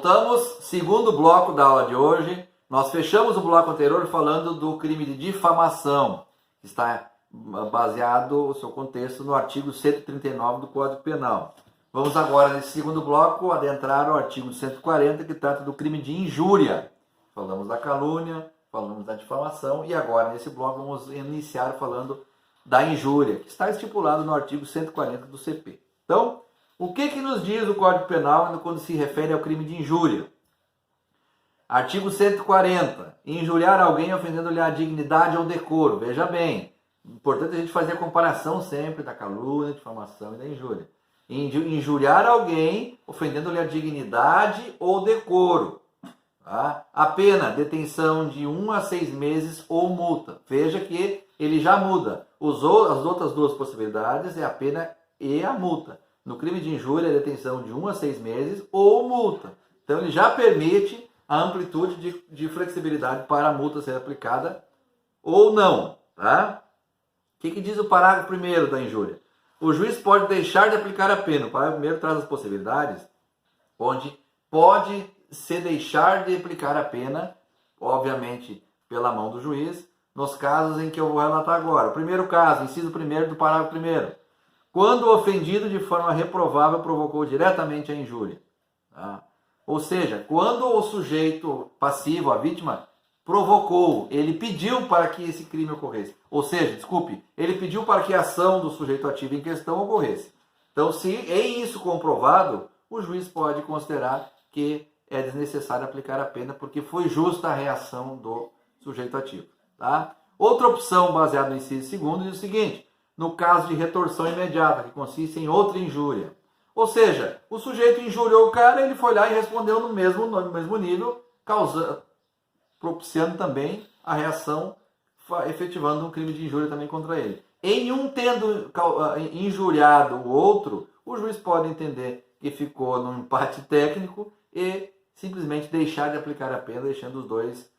Voltamos, segundo bloco da aula de hoje. Nós fechamos o bloco anterior falando do crime de difamação, que está baseado, o seu contexto, no artigo 139 do Código Penal. Vamos agora, nesse segundo bloco, adentrar ao artigo 140, que trata do crime de injúria. Falamos da calúnia, falamos da difamação, e agora, nesse bloco, vamos iniciar falando da injúria, que está estipulado no artigo 140 do CP. Então, o que nos diz o Código Penal quando se refere ao crime de injúria? Artigo 140. Injuriar alguém ofendendo-lhe a dignidade ou decoro. Veja bem, importante a gente fazer a comparação sempre da calúnia, difamação e da injúria. Injuriar alguém ofendendo-lhe a dignidade ou decoro. Tá? A pena, detenção de 1 a 6 meses ou multa. Veja que ele já muda. As outras duas possibilidades é a pena e a multa. No crime de injúria, detenção de 1 a 6 meses ou multa. Então, ele já permite a amplitude de flexibilidade para a multa ser aplicada ou não. Tá? O que diz o parágrafo 1º da injúria? O juiz pode deixar de aplicar a pena. O parágrafo 1º traz as possibilidades onde pode se deixar de aplicar a pena, obviamente pela mão do juiz, nos casos em que eu vou relatar agora. O primeiro caso, inciso 1º do parágrafo 1º. Quando o ofendido de forma reprovável provocou diretamente a injúria. Tá? Ou seja, quando o sujeito passivo, a vítima, provocou, ele pediu para que esse crime ocorresse. Ou seja, ele pediu para que a ação do sujeito ativo em questão ocorresse. Então, se é isso comprovado, o juiz pode considerar que é desnecessário aplicar a pena porque foi justa a reação do sujeito ativo. Tá? Outra opção baseada no inciso 2º diz o seguinte: no caso de retorção imediata, que consiste em outra injúria. Ou seja, o sujeito injuriou o cara, ele foi lá e respondeu no mesmo nível, propiciando também a reação, efetivando um crime de injúria também contra ele. Em um tendo injuriado o outro, o juiz pode entender que ficou num empate técnico e simplesmente deixar de aplicar a pena, deixando os dois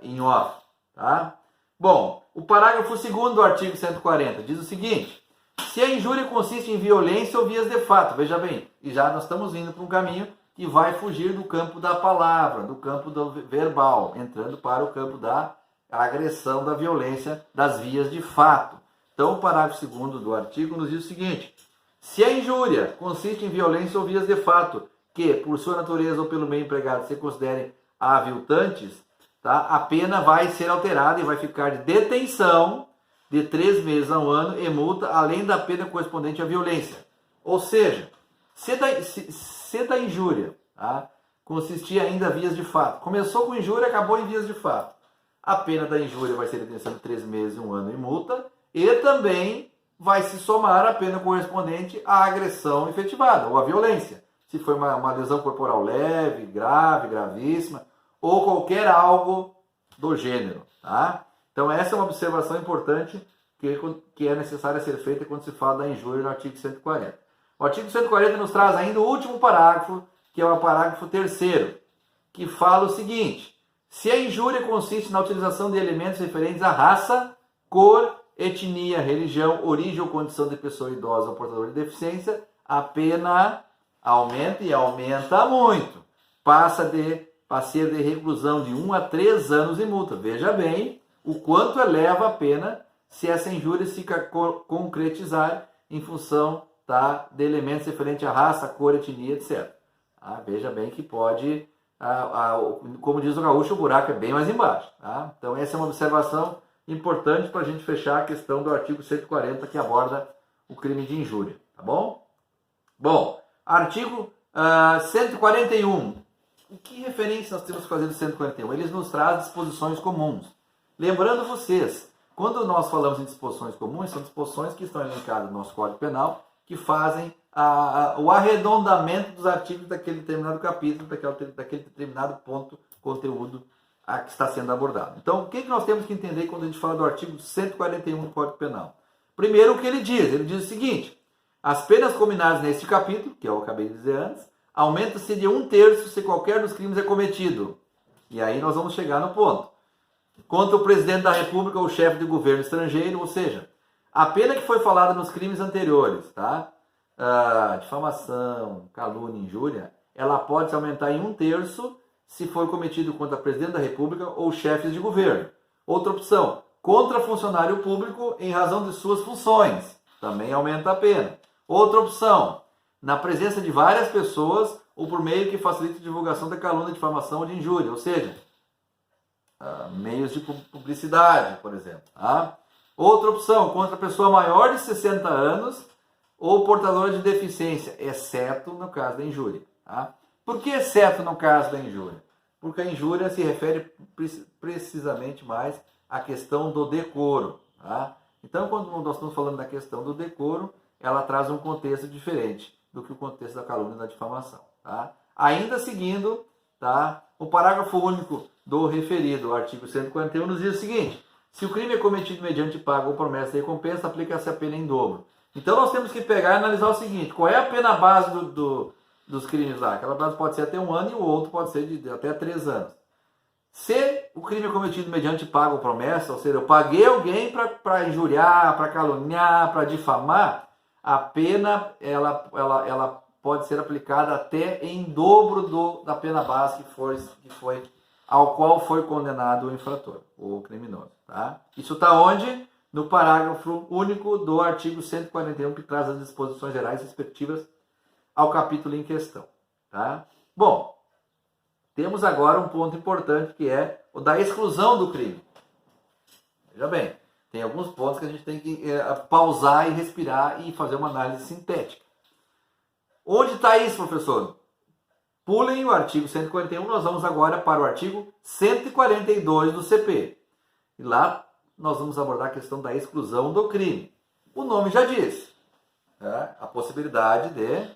em off. Tá? Bom, o parágrafo 2º do artigo 140 diz o seguinte: se a injúria consiste em violência ou vias de fato, veja bem, e já nós estamos indo para um caminho que vai fugir do campo da palavra, do campo do verbal, entrando para o campo da agressão, da violência, das vias de fato. Então, o parágrafo 2º do artigo nos diz o seguinte: se a injúria consiste em violência ou vias de fato, que, por sua natureza ou pelo meio empregado, se considerem aviltantes, tá? A pena vai ser alterada e vai ficar de detenção de 3 meses a 1 ano e multa, além da pena correspondente à violência. Ou seja, se da injúria, tá? Consistia ainda vias de fato. Começou com injúria, acabou em vias de fato. A pena da injúria vai ser detenção de 3 meses, 1 ano e multa, e também vai se somar a pena correspondente à agressão efetivada, ou à violência. Se foi uma lesão corporal leve, grave, gravíssima, ou qualquer algo do gênero. Tá? Então essa é uma observação importante que é necessária ser feita quando se fala da injúria no artigo 140. O artigo 140 nos traz ainda o último parágrafo, que é o parágrafo 3º, que fala o seguinte: se a injúria consiste na utilização de elementos referentes à raça, cor, etnia, religião, origem ou condição de pessoa idosa ou portadora de deficiência, a pena aumenta e aumenta muito. Passa a ser de reclusão de 1 a 3 anos e multa. Veja bem o quanto eleva a pena se essa injúria se concretizar em função de elementos referentes à raça, cor, etnia, etc. Veja bem que pode, como diz o gaúcho, o buraco é bem mais embaixo. Tá? Então essa é uma observação importante para a gente fechar a questão do artigo 140 que aborda o crime de injúria. Tá bom? Bom, artigo 141. Que referência nós temos que fazer do 141? Eles nos trazem disposições comuns. Lembrando vocês, quando nós falamos em disposições comuns, são disposições que estão elencadas no nosso Código Penal, que fazem o arredondamento dos artigos daquele determinado capítulo, daquele determinado ponto, conteúdo que está sendo abordado. Então, o que nós temos que entender quando a gente fala do artigo 141 do Código Penal? Primeiro, o que ele diz? Ele diz o seguinte: as penas combinadas neste capítulo, que eu acabei de dizer antes, aumenta-se de 1/3 se qualquer dos crimes é cometido. E aí nós vamos chegar no ponto. Contra o presidente da República ou o chefe de governo estrangeiro, ou seja, a pena que foi falada nos crimes anteriores, tá? Difamação, calúnia, injúria, ela pode se aumentar em 1/3 se for cometido contra presidente da República ou chefes de governo. Outra opção, contra funcionário público em razão de suas funções, também aumenta a pena. Outra opção, na presença de várias pessoas ou por meio que facilite a divulgação da calúnia, difamação ou de injúria, ou seja, meios de publicidade, por exemplo. Tá? Outra opção, contra pessoa maior de 60 anos ou portadora de deficiência, exceto no caso da injúria. Tá? Por que exceto no caso da injúria? Porque a injúria se refere precisamente mais à questão do decoro. Tá? Então, quando nós estamos falando da questão do decoro, ela traz um contexto diferente do que o contexto da calúnia e da difamação. Tá? Ainda seguindo, tá? O parágrafo único do referido, o artigo 141, nos diz o seguinte: se o crime é cometido mediante pago ou promessa de recompensa, aplica-se a pena em dobro. Então nós temos que pegar e analisar o seguinte: qual é a pena base dos crimes lá? Aquela base pode ser até 1 ano e o outro pode ser de até 3 anos. Se o crime é cometido mediante pago ou promessa, ou seja, eu paguei alguém para injuriar, para caluniar, para difamar, a pena ela pode ser aplicada até em dobro da pena base ao qual foi condenado o infrator, o criminoso. Tá? Isso está onde? No parágrafo único do artigo 141, que traz as disposições gerais respectivas ao capítulo em questão. Tá? Bom, temos agora um ponto importante, que é o da exclusão do crime. Veja bem, tem alguns pontos que a gente tem que pausar e respirar e fazer uma análise sintética. Onde está isso, professor? Pulem o artigo 141, nós vamos agora para o artigo 142 do CP. E lá nós vamos abordar a questão da exclusão do crime. O nome já diz, né? A possibilidade de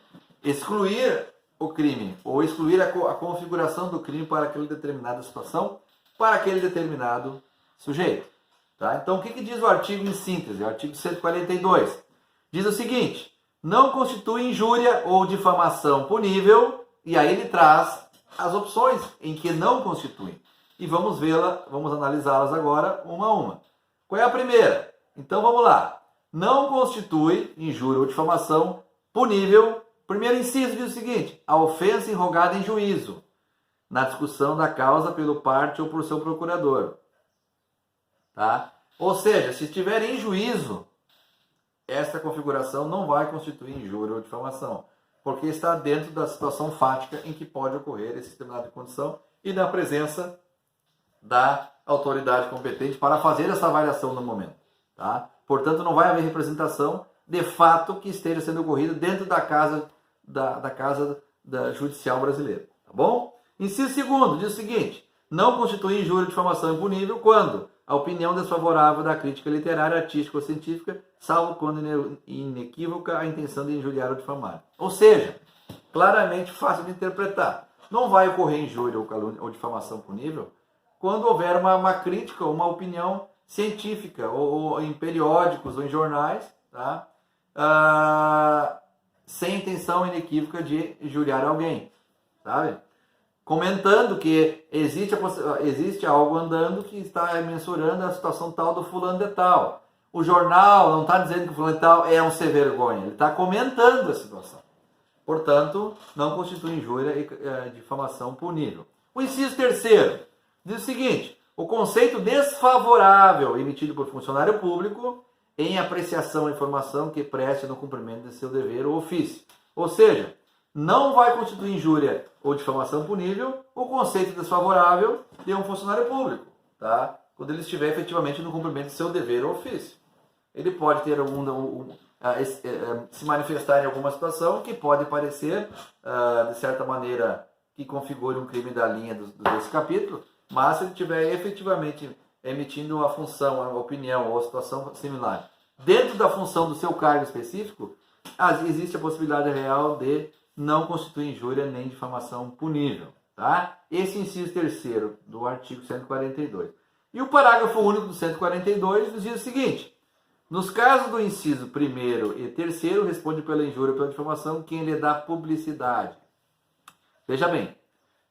excluir o crime, ou excluir a configuração do crime para aquela determinada situação, para aquele determinado sujeito. Tá? Então, o que diz o artigo em síntese? O artigo 142 diz o seguinte: não constitui injúria ou difamação punível, e aí ele traz as opções em que não constituem. E vamos vamos analisá-las agora uma a uma. Qual é a primeira? Então vamos lá. Não constitui injúria ou difamação punível. Primeiro inciso diz o seguinte: a ofensa enrogada em juízo, na discussão da causa pelo parte ou por seu procurador. Tá? Ou seja, se estiver em juízo, esta configuração não vai constituir injúria ou difamação, porque está dentro da situação fática em que pode ocorrer esse determinado de condição e na presença da autoridade competente para fazer essa avaliação no momento. Tá? Portanto, não vai haver representação de fato que esteja sendo ocorrida dentro da casa da judicial brasileira. Tá bom? Inciso segundo diz o seguinte: não constitui injúria ou difamação impunível quando a opinião desfavorável da crítica literária, artística ou científica, salvo quando inequívoca a intenção de injuriar ou difamar. Ou seja, claramente fácil de interpretar. Não vai ocorrer injúria ou difamação punível quando houver uma crítica ou uma opinião científica, ou em periódicos ou em jornais, tá? Sem intenção inequívoca de injuriar alguém, sabe? Comentando que existe algo andando que está mensurando a situação tal do fulano de tal. O jornal não está dizendo que o fulano de tal é um sem vergonha, ele está comentando a situação. Portanto, não constitui injúria e difamação punível. O inciso terceiro diz o seguinte: o conceito desfavorável emitido por funcionário público em apreciação à informação que preste no cumprimento de seu dever ou ofício. Ou seja, não vai constituir injúria ou difamação punível o conceito desfavorável de um funcionário público, tá? Quando ele estiver efetivamente no cumprimento de seu dever ou ofício. Ele pode ter se manifestar em alguma situação que pode parecer, de certa maneira, que configure um crime da linha desse capítulo, mas se ele estiver efetivamente emitindo a função, a opinião ou a situação similar dentro da função do seu cargo específico, existe a possibilidade real de não constituir injúria nem difamação punível. Tá? Esse inciso terceiro do artigo 142. E o parágrafo único do 142 nos diz o seguinte: nos casos do inciso primeiro e terceiro, responde pela injúria ou pela difamação quem lhe dá publicidade. Veja bem,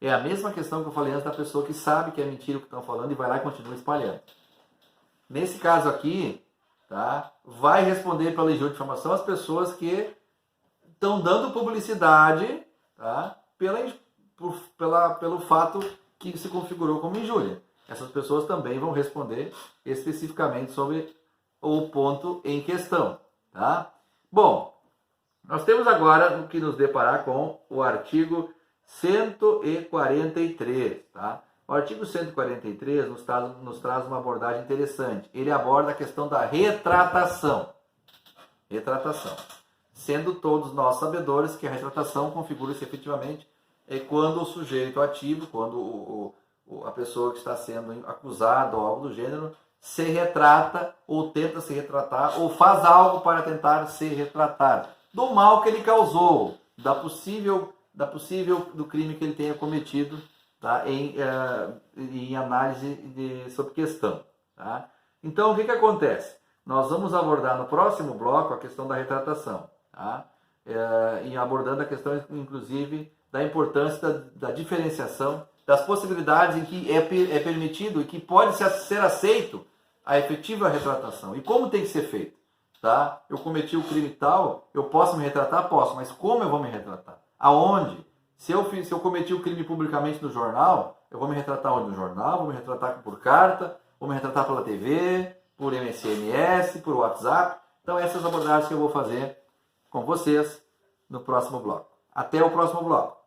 é a mesma questão que eu falei antes da pessoa que sabe que é mentira o que estão falando e vai lá e continua espalhando. Nesse caso aqui, tá, vai responder pela injúria e difamação as pessoas que estão dando publicidade, tá, pelo fato que se configurou como injúria. Essas pessoas também vão responder especificamente sobre o ponto em questão. Tá? Bom, nós temos agora que nos deparar com o artigo 143. Tá? O artigo 143 nos traz uma abordagem interessante. Ele aborda a questão da retratação. Retratação. Sendo todos nós sabedores que a retratação configura-se efetivamente quando o sujeito ativo, quando a pessoa que está sendo acusada ou algo do gênero, se retrata ou tenta se retratar ou faz algo para tentar se retratar do mal que ele causou, do crime que ele tenha cometido, tá? em análise sobre questão. Tá? Então, o que acontece? Nós vamos abordar no próximo bloco a questão da retratação, tá? E abordando a questão, inclusive, da importância da diferenciação, das possibilidades em que é permitido e que pode ser aceito a efetiva retratação. E como tem que ser feito? Tá? Eu cometi o crime tal, eu posso me retratar? Posso, mas como eu vou me retratar? Aonde? Se eu cometi o crime publicamente no jornal, eu vou me retratar onde? No jornal? Vou me retratar por carta? Vou me retratar pela TV? Por SMS? Por WhatsApp? Então essas abordagens que eu vou fazer com vocês no próximo bloco. Até o próximo bloco.